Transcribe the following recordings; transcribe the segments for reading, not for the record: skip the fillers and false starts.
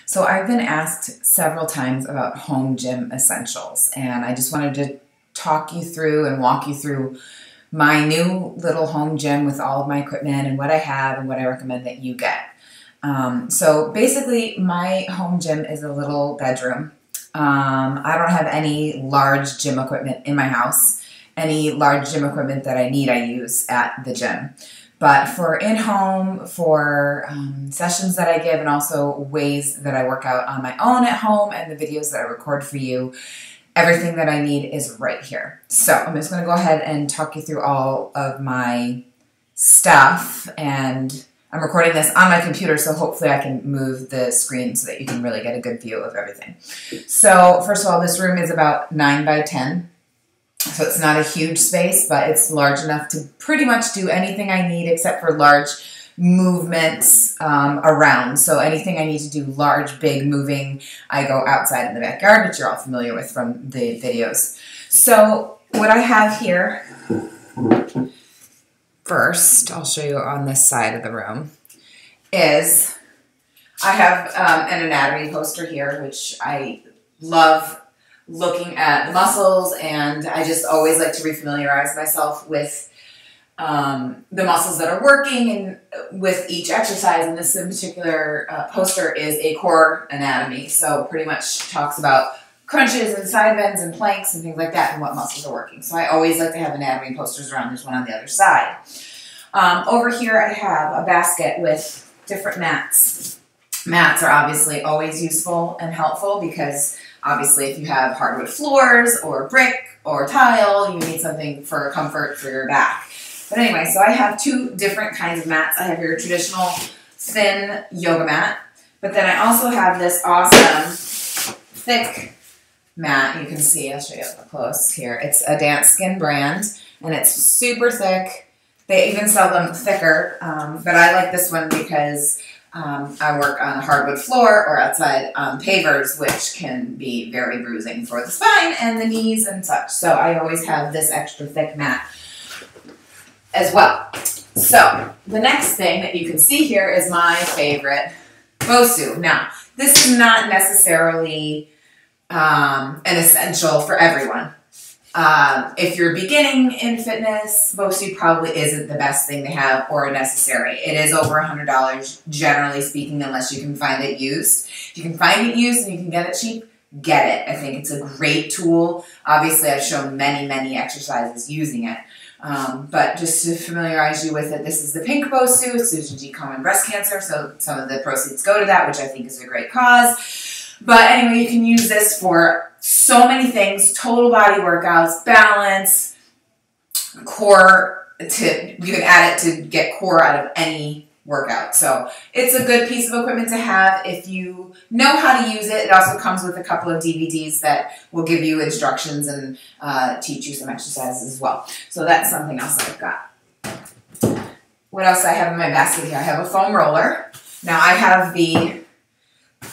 So I've been asked several times about home gym essentials, and I just wanted to talk you through and walk you through my new little home gym with all of my equipment and what I have and what I recommend that you get. So basically, my home gym is a little bedroom. I don't have any large gym equipment in my house. Any large gym equipment that I need, I use at the gym. But for in-home, for sessions that I give, and also ways that I work out on my own at home and the videos that I record for you, everything that I need is right here. So I'm just going to go ahead and talk you through all of my stuff. And I'm recording this on my computer, so hopefully I can move the screen so that you can really get a good view of everything. So first of all, this room is about 9 by 10. So it's not a huge space, but it's large enough to pretty much do anything I need except for large movements around. So anything I need to do large, big moving, I go outside in the backyard, which you're all familiar with from the videos. So what I have here, first, I'll show you on this side of the room, is I have an anatomy poster here, which I love looking at the muscles, and I just always like to refamiliarize myself with the muscles that are working and with each exercise. And this in particular poster is a core anatomy, so pretty much talks about crunches and side bends and planks and things like that and what muscles are working. So I always like to have anatomy posters around. There's one on the other side. Over here I have a basket with different mats. Mats are obviously always useful and helpful because obviously, if you have hardwood floors or brick or tile, you need something for comfort for your back. But anyway, so I have two different kinds of mats. I have your traditional thin yoga mat, but then I also have this awesome thick mat. You can see, I'll show you up close here. It's a Dance Skin brand, and it's super thick. They even sell them thicker, but I like this one because I work on a hardwood floor or outside pavers, which can be very bruising for the spine and the knees and such. So I always have this extra thick mat as well. So the next thing that you can see here is my favorite, Bosu. Now, this is not necessarily an essential for everyone. If you're beginning in fitness, Bosu probably isn't the best thing to have or necessary. It is over $100, generally speaking, unless you can find it used. If you can find it used and you can get it cheap, get it. I think it's a great tool. Obviously, I've shown many, many exercises using it. But just to familiarize you with it, this is the pink Bosu, Susan G. Komen breast cancer, so some of the proceeds go to that, which I think is a great cause. But anyway, you can use this for so many things: total body workouts, balance, core. You can add it to get core out of any workout. So it's a good piece of equipment to have if you know how to use it. It also comes with a couple of DVDs that will give you instructions and teach you some exercises as well. So that's something else I've got. What else I have in my basket here? I have a foam roller. Now I have the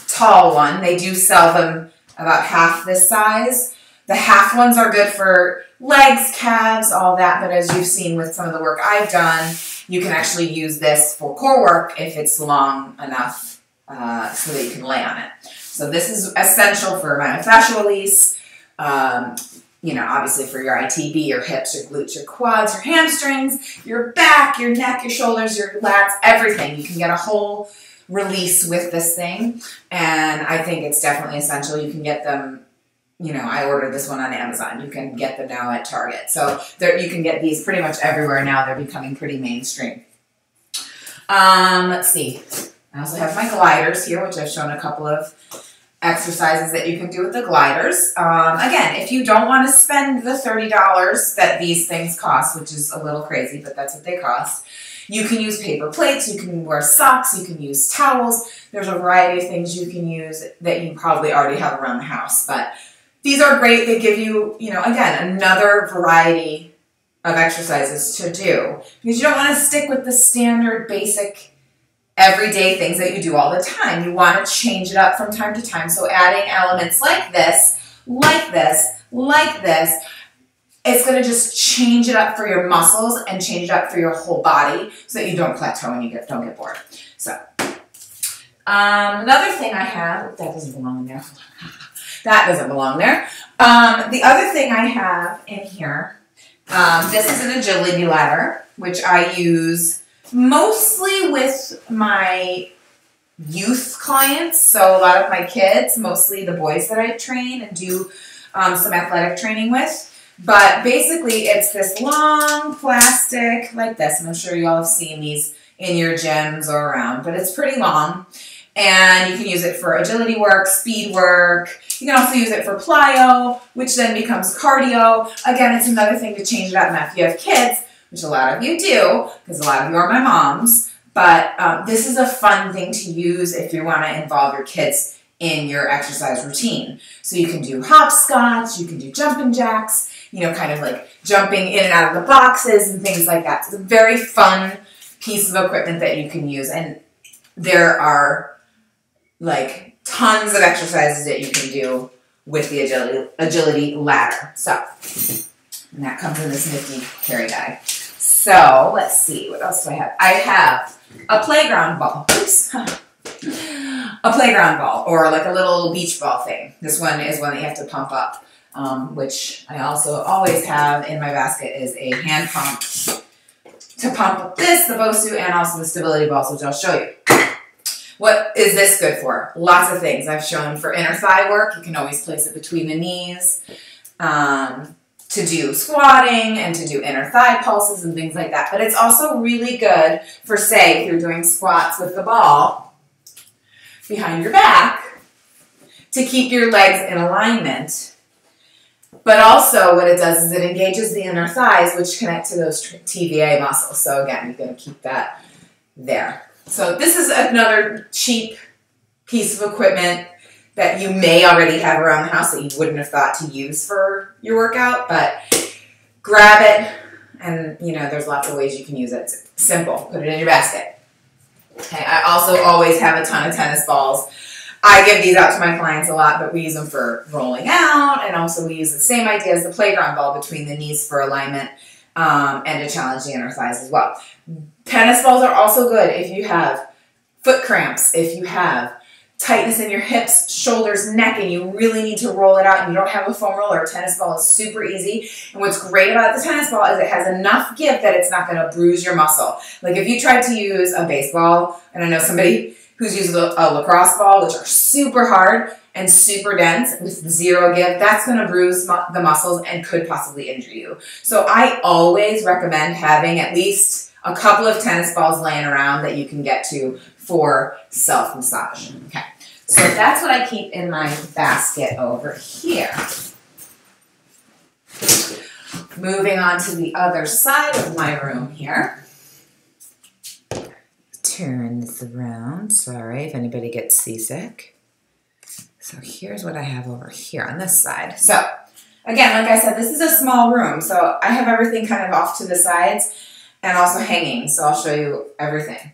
tall one. They do sell them about half this size. The half ones are good for legs, calves, all that, but as you've seen with some of the work I've done, you can actually use this for core work if it's long enough so that you can lay on it. So this is essential for myofascial release, you know, obviously for your ITB, your hips, your glutes, your quads, your hamstrings, your back, your neck, your shoulders, your lats, everything. You can get a whole release with this thing, and I think it's definitely essential. You can get them, you know, I ordered this one on Amazon. You can get them now at Target. So you can get these pretty much everywhere now. They're becoming pretty mainstream. Let's see. I also have my gliders here, which I've shown a couple of exercises that you can do with the gliders. Again, if you don't want to spend the $30 that these things cost, which is a little crazy, but that's what they cost, you can use paper plates, you can wear socks, you can use towels. There's a variety of things you can use that you probably already have around the house. But these are great. They give you, you know, again, another variety of exercises to do. Because you don't want to stick with the standard, basic, everyday things that you do all the time. You want to change it up from time to time. So adding elements like this, like this, like this, it's going to just change it up for your muscles and change it up for your whole body so that you don't plateau and don't get bored. So Another thing I have, that doesn't belong in there. That doesn't belong there. The other thing I have in here, this is an agility ladder, which I use mostly with my youth clients. So a lot of my kids, mostly the boys that I train and do some athletic training with. But basically it's this long plastic like this. And I'm sure you all have seen these in your gyms or around, but it's pretty long. And you can use it for agility work, speed work. You can also use it for plyo, which then becomes cardio. Again, it's another thing to change it up. Now, if you have kids, which a lot of you do, because a lot of you are my moms, but this is a fun thing to use if you want to involve your kids in your exercise routine. So you can do hopscotch, you can do jumping jacks, you know, kind of like jumping in and out of the boxes and things like that. It's a very fun piece of equipment that you can use. And there are like tons of exercises that you can do with the agility ladder. So, and that comes in this nifty carry bag. So, let's see, what else do I have? I have a playground ball. Oops. A playground ball, or like a little beach ball thing. This one is one that you have to pump up, which I also always have in my basket is a hand pump to pump up this, the Bosu, and also the stability balls, which I'll show you. What is this good for? Lots of things. I've shown for inner thigh work. You can always place it between the knees to do squatting and to do inner thigh pulses and things like that. But it's also really good for, say, if you're doing squats with the ball behind your back to keep your legs in alignment. But also what it does is it engages the inner thighs, which connect to those TVA muscles. So again, you're going to keep that there. So this is another cheap piece of equipment that you may already have around the house that you wouldn't have thought to use for your workout, but grab it, and you know, there's lots of ways you can use it. It's simple. Put it in your basket. Okay, I also always have a ton of tennis balls. I give these out to my clients a lot, but we use them for rolling out, and also we use the same idea as the playground ball between the knees for alignment and to challenge the inner thighs as well. Tennis balls are also good if you have foot cramps, if you have tightness in your hips, shoulders, neck, and you really need to roll it out and you don't have a foam roller. A tennis ball is super easy. And what's great about the tennis ball is it has enough give that it's not going to bruise your muscle. Like if you tried to use a baseball, and I know somebody who's used a lacrosse ball, which are super hard and super dense with zero give, that's going to bruise the muscles and could possibly injure you. So I always recommend having at least a couple of tennis balls laying around that you can get to for self-massage. Okay, so that's what I keep in my basket over here. Moving on to the other side of my room here. Turn this around. Sorry if anybody gets seasick. So here's what I have over here on this side. So again, like I said, this is a small room, so I have everything kind of off to the sides and also hanging, so I'll show you everything.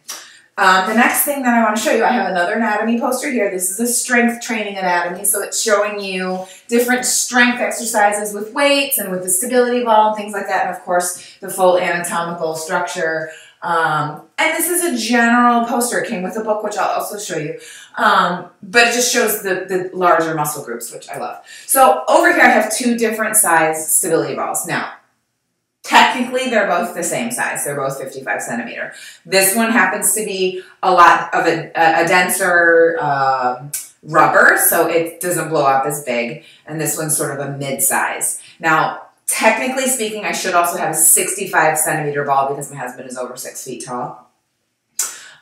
The next thing that I want to show you, I have another anatomy poster here. This is a strength training anatomy, so it's showing you different strength exercises with weights and with the stability ball and things like that, and of course the full anatomical structure. And this is a general poster. It came with a book, which I'll also show you, but it just shows the larger muscle groups, which I love. So over here I have two different size stability balls. Now, technically, they're both the same size. They're both 55 centimeter. This one happens to be a lot of a denser rubber, so it doesn't blow up as big. And this one's sort of a mid-size. Now, technically speaking, I should also have a 65 centimeter ball because my husband is over 6 feet tall.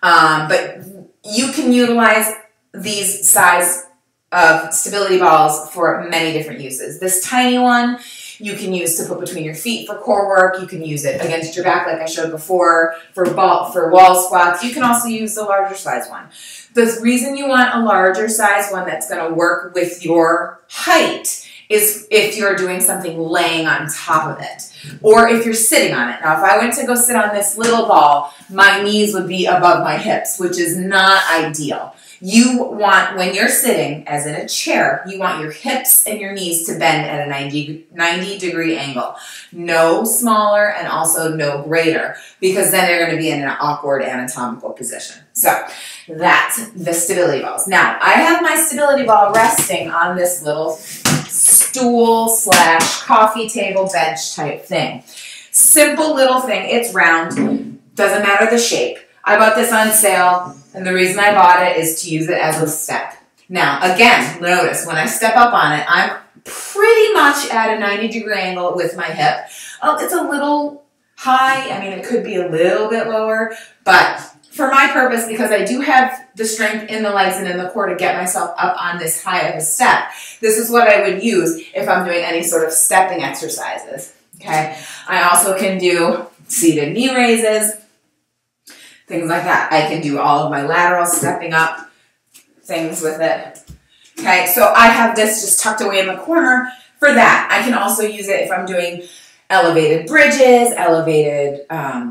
But you can utilize these size of stability balls for many different uses. This tiny one you can use to put between your feet for core work. You can use it against your back like I showed before for wall squats. You can also use the larger size one. The reason you want a larger size one that's going to work with your height is if you're doing something laying on top of it or if you're sitting on it. Now, if I went to go sit on this little ball, my knees would be above my hips, which is not ideal. You want, when you're sitting, as in a chair, you want your hips and your knees to bend at a 90-degree angle. No smaller and also no greater, because then they're going to be in an awkward anatomical position. So that's the stability balls. Now, I have my stability ball resting on this little stool / coffee table bench type thing. Simple little thing. It's round. Doesn't matter the shape. I bought this on sale, and the reason I bought it is to use it as a step. Now, again, notice when I step up on it, I'm pretty much at a 90-degree angle with my hip. It's a little high. I mean, it could be a little bit lower, but for my purpose, because I do have the strength in the legs and in the core to get myself up on this high of a step, this is what I would use if I'm doing any sort of stepping exercises. Okay. I also can do seated knee raises, things like that. I can do all of my lateral stepping up things with it. Okay, so I have this just tucked away in the corner for that. I can also use it if I'm doing elevated bridges, elevated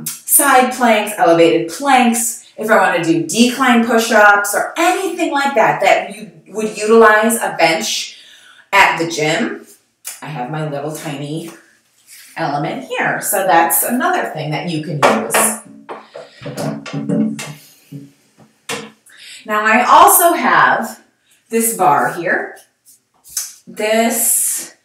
side planks, elevated planks, if I want to do decline push-ups or anything like that that you would utilize a bench at the gym. I have my little tiny element here. So that's another thing that you can use. Now I also have this bar here. This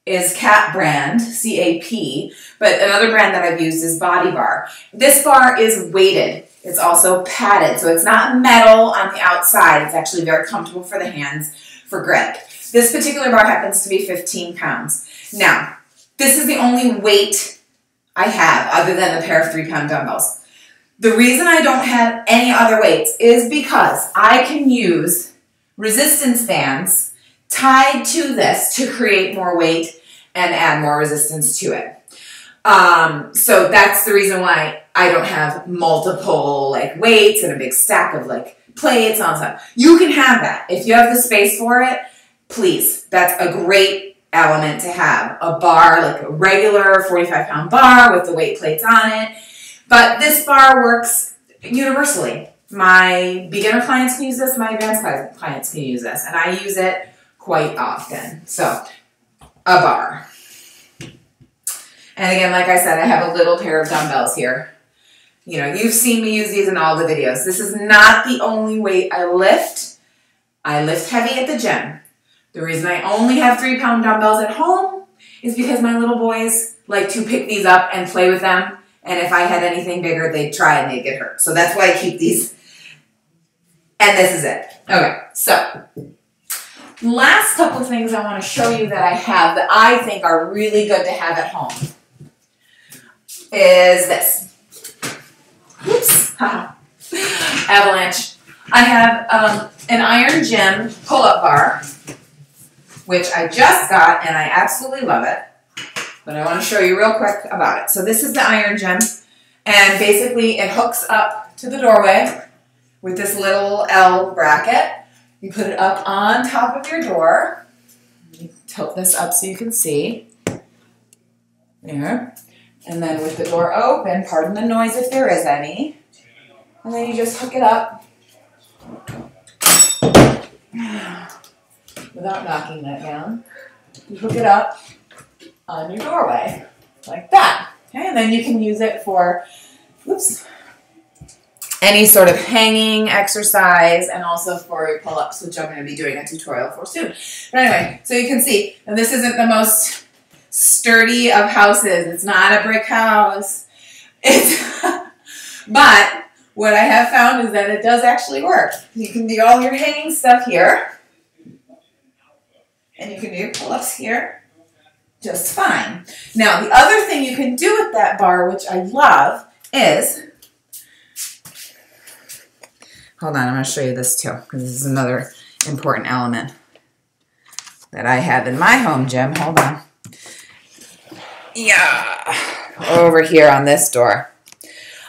is Cap brand, C-A-P, but another brand that I've used is Body Bar. This bar is weighted. It's also padded, so it's not metal on the outside. It's actually very comfortable for the hands for grip. This particular bar happens to be 15 pounds. Now, this is the only weight I have other than a pair of 3-pound dumbbells. The reason I don't have any other weights is because I can use resistance bands tied to this to create more weight and add more resistance to it. So that's the reason why I don't have multiple like weights and a big stack of like plates and all that. You can have that. If you have the space for it, please. That's a great element to have. A bar, like a regular 45-pound bar with the weight plates on it. But this bar works universally. My beginner clients can use this, my advanced clients can use this, and I use it quite often. So, a bar. And again, like I said, I have a little pair of dumbbells here. You know, you've seen me use these in all the videos. This is not the only weight I lift. I lift heavy at the gym. The reason I only have 3-pound dumbbells at home is because my little boys like to pick these up and play with them. And if I had anything bigger, they'd try and they'd get hurt. So that's why I keep these. And this is it. Okay, so last couple of things I want to show you that I have that I think are really good to have at home is this. Oops. Avalanche. I have an Iron Gym pull-up bar, which I just got, and I absolutely love it. But I want to show you real quick about it. So this is the Iron Gym, and basically it hooks up to the doorway with this little L bracket. You put it up on top of your door. You tilt this up so you can see. There. And then with the door open, pardon the noise if there is any. And then you just hook it up without knocking that down. You hook it up on your doorway, like that. Okay, and then you can use it for, any sort of hanging exercise and also for your pull-ups, which I'm going to be doing a tutorial for soon. But anyway, so you can see, and this isn't the most sturdy of houses. It's not a brick house. It's but what I have found is that it does actually work. You can do all your hanging stuff here, and you can do your pull-ups here just fine. Now, the other thing you can do with that bar, which I love, is, hold on, I'm going to show you this too, because this is another important element that I have in my home gym. Hold on. Yeah, over here on this door.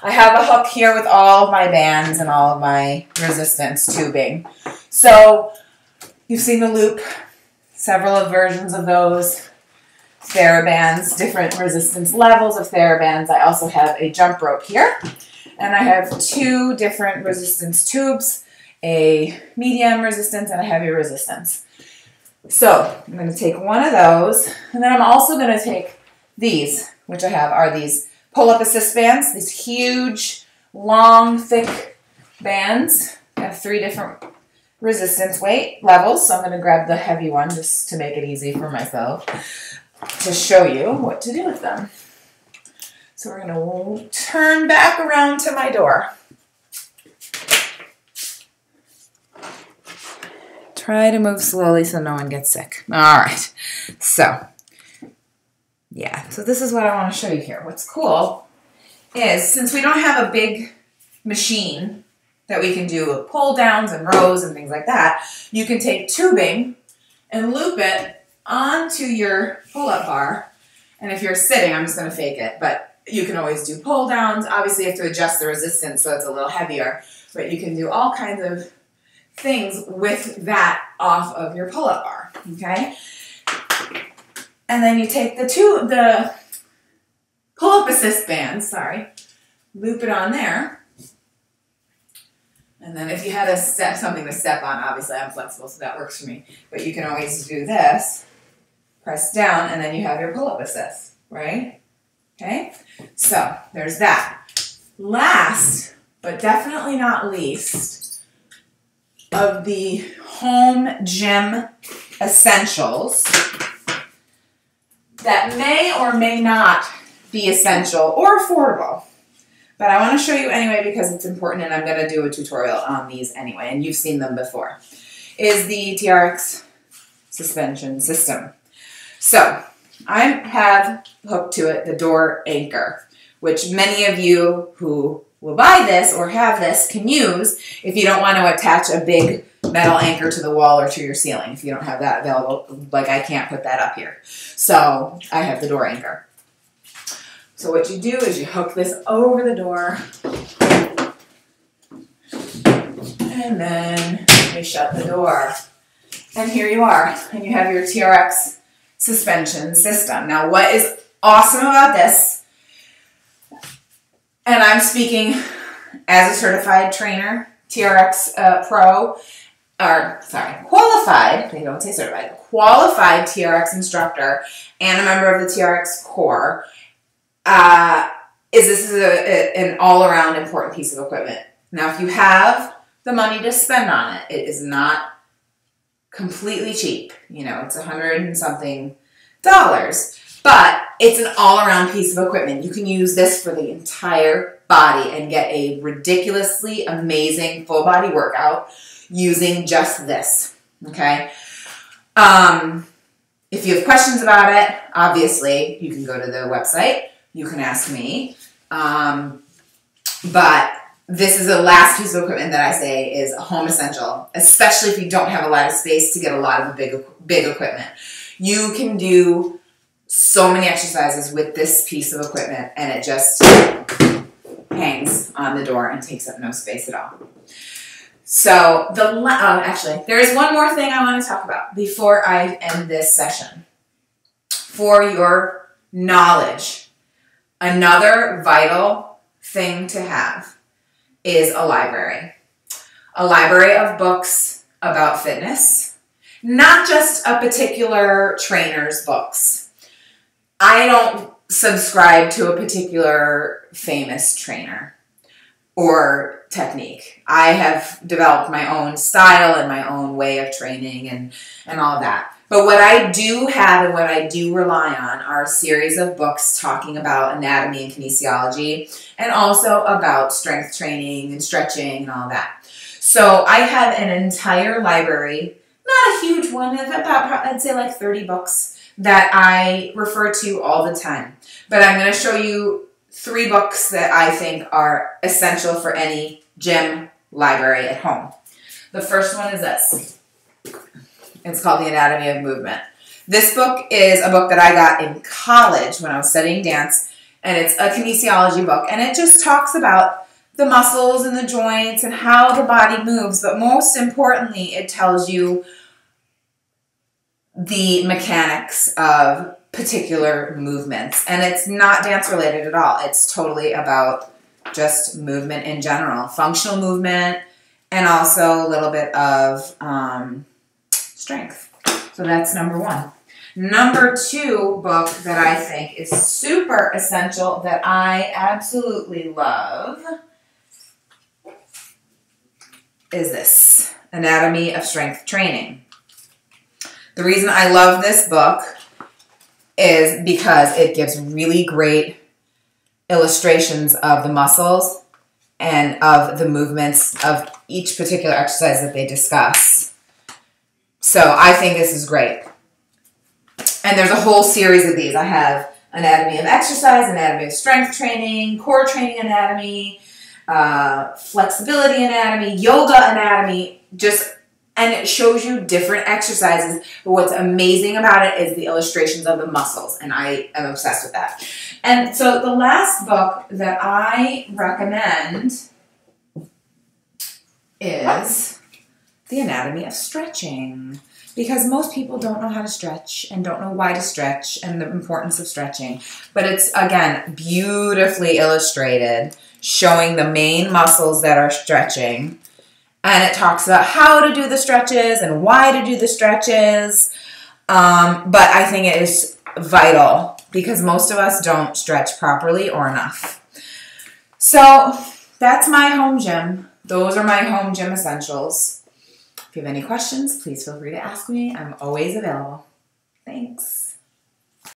I have a hook here with all of my bands and all of my resistance tubing. So, you've seen the loop, several versions of those. TheraBands, different resistance levels of TheraBands. I also have a jump rope here, and I have 2 different resistance tubes a medium resistance, and a heavy resistance. So I'm going to take one of those, and then I'm also going to take these, which I have are these pull-up assist bands, these huge, long, thick bands. I have 3 different resistance weight levels, so I'm going to grab the heavy one just to make it easy for myself to show you what to do with them. So we're going to turn back around to my door. Try to move slowly so no one gets sick. All right. So, yeah. So this is what I want to show you here. What's cool is since we don't have a big machine that we can do pull downs and rows and things like that, you can take tubing and loop it onto your pull-up bar. And if you're sitting, I'm just going to fake it, but you can always do pull downs. Obviously, you have to adjust the resistance so it's a little heavier, but you can do all kinds of things with that off of your pull-up bar, okay? And then you take the pull-up assist bands, loop it on there. And then if you had something to step on, obviously I'm flexible, so that works for me. But you can always do this, press down, and then you have your pull-up assist, right? Okay, so there's that. Last, but definitely not least, of the home gym essentials that may or may not be essential or affordable, but I want to show you anyway because it's important, and I'm going to do a tutorial on these anyway, and you've seen them before, is the TRX suspension system. So I have hooked to it the door anchor, which many of you who will buy this or have this can use if you don't want to attach a big metal anchor to the wall or to your ceiling. If you don't have that available, like I can't put that up here. So I have the door anchor. So what you do is you hook this over the door, and then you shut the door. And here you are, and you have your TRX suspension system. Now what is awesome about this, and I'm speaking as a certified trainer, TRX qualified, they don't say certified, qualified TRX instructor and a member of the TRX Corps, this is an all-around important piece of equipment. Now, if you have the money to spend on it, it is not completely cheap. You know, it's $100 and something, but it's an all-around piece of equipment. You can use this for the entire body and get a ridiculously amazing full body workout using just this, okay? If you have questions about it, obviously, you can go to the website. You can ask me. But this is the last piece of equipment that I say is a home essential, especially if you don't have a lot of space to get a lot of the big equipment. You can do so many exercises with this piece of equipment, and it just hangs on the door and takes up no space at all. So actually, there is one more thing I want to talk about before I end this session. For your knowledge, another vital thing to have is a library. A library of books about fitness, not just a particular trainer's books. I don't subscribe to a particular famous trainer or technique. I have developed my own style and my own way of training and all of that. But what I do have and what I do rely on are a series of books talking about anatomy and kinesiology and also about strength training and stretching and all that. So I have an entire library, not a huge one, of about, I'd say like 30 books that I refer to all the time. But I'm going to show you 3 books that I think are essential for any gym library at home. The first one is this. It's called The Anatomy of Movement. This book is a book that I got in college when I was studying dance, and it's a kinesiology book, and it just talks about the muscles and the joints and how the body moves, but most importantly, it tells you the mechanics of particular movements, and it's not dance related at all. It's totally about just movement in general, functional movement, and also a little bit of strength. So that's number 1. Number 2 book that I think is super essential that I absolutely love is this, Anatomy of Strength Training. The reason I love this book is because it gives really great illustrations of the muscles and of the movements of each particular exercise that they discuss. So I think this is great. And there's a whole series of these. I have Anatomy of Exercise, Anatomy of Strength Training, Core Training Anatomy, Flexibility Anatomy, Yoga Anatomy, and it shows you different exercises. But what's amazing about it is the illustrations of the muscles, and I am obsessed with that. And so the last book that I recommend is The Anatomy of Stretching, because most people don't know how to stretch and don't know why to stretch and the importance of stretching. But it's, again, beautifully illustrated, showing the main muscles that are stretching. And it talks about how to do the stretches and why to do the stretches. But I think it is vital because most of us don't stretch properly or enough. So that's my home gym. Those are my home gym essentials. If you have any questions, please feel free to ask me. I'm always available. Thanks.